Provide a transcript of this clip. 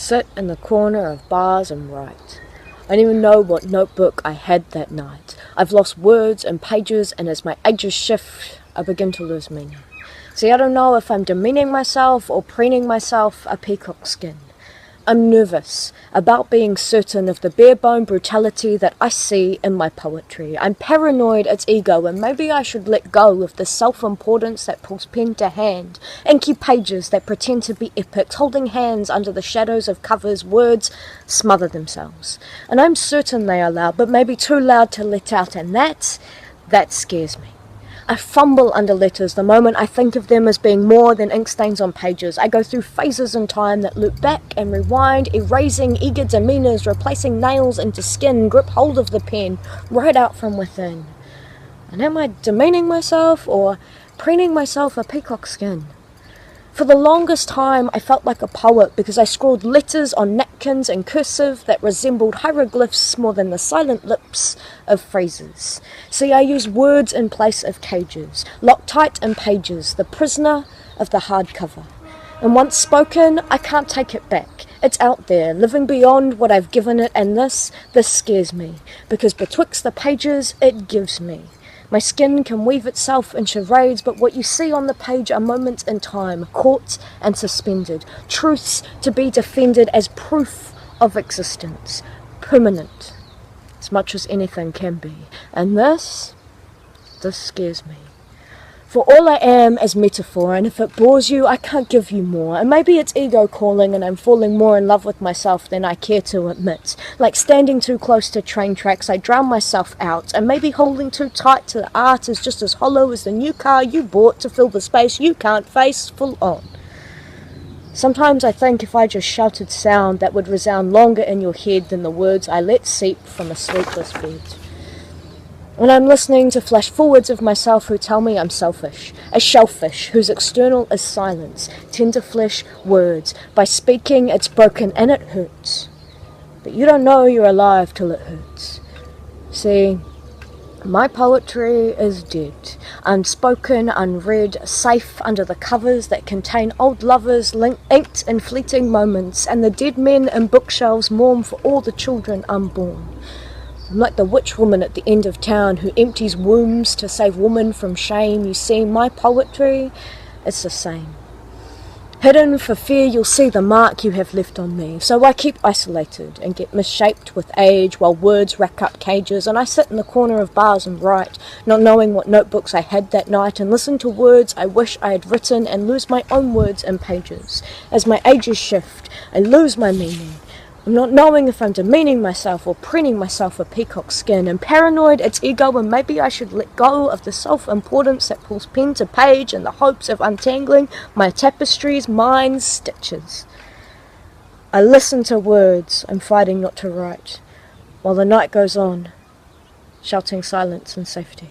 sit in the corner of bars and write. I don't even know what notebook I had that night. I've lost words and pages, and as my ages shift, I begin to lose meaning. See, I don't know if I'm demeaning myself or preening myself a peacock skin. I'm nervous about being certain of the bare-bone brutality that I see in my poetry. I'm paranoid it's ego, and maybe I should let go of the self-importance that pulls pen to hand, inky pages that pretend to be epics, holding hands under the shadows of covers. Words smother themselves. And I'm certain they are loud, but maybe too loud to let out, and that scares me. I fumble under letters the moment I think of them as being more than ink stains on pages. I go through phases in time that loop back and rewind, erasing eager demeanours, replacing nails into skin, grip hold of the pen, right out from within. And am I demeaning myself or preening myself a peacock skin? For the longest time, I felt like a poet because I scrawled letters on napkins in cursive that resembled hieroglyphs more than the silent lips of phrases. See, I used words in place of cages, locked tight in pages, the prisoner of the hardcover. And once spoken, I can't take it back. It's out there, living beyond what I've given it, and this scares me, because betwixt the pages, it gives me. My skin can weave itself in charades, but what you see on the page are moments in time, caught and suspended, truths to be defended as proof of existence, permanent, as much as anything can be. And this scares me. For all I am is metaphor, and if it bores you, I can't give you more. And maybe it's ego calling, and I'm falling more in love with myself than I care to admit. Like standing too close to train tracks, I drown myself out. And maybe holding too tight to the art is just as hollow as the new car you bought to fill the space you can't face full on. Sometimes I think if I just shouted sound, that would resound longer in your head than the words I let seep from a sleepless bed. When I'm listening to flash forwards of myself who tell me I'm selfish, a shellfish whose external is silence, tender flesh words. By speaking, it's broken and it hurts. But you don't know you're alive till it hurts. See, my poetry is dead, unspoken, unread, safe under the covers that contain old lovers inked in fleeting moments, and the dead men in bookshelves mourn for all the children unborn. I'm like the witch woman at the end of town who empties wombs to save woman from shame. You see, my poetry is the same. Hidden for fear you'll see the mark you have left on me. So I keep isolated and get misshaped with age while words rack up cages, and I sit in the corner of bars and write, not knowing what notebooks I had that night, and listen to words I wish I had written and lose my own words in pages. As my ages shift, I lose my meaning. I'm not knowing if I'm demeaning myself or preening myself a peacock skin. I'm paranoid it's ego, and maybe I should let go of the self-importance that pulls pen to page in the hopes of untangling my tapestry's mind's stitches. I listen to words I'm fighting not to write, while the night goes on, shouting silence and safety.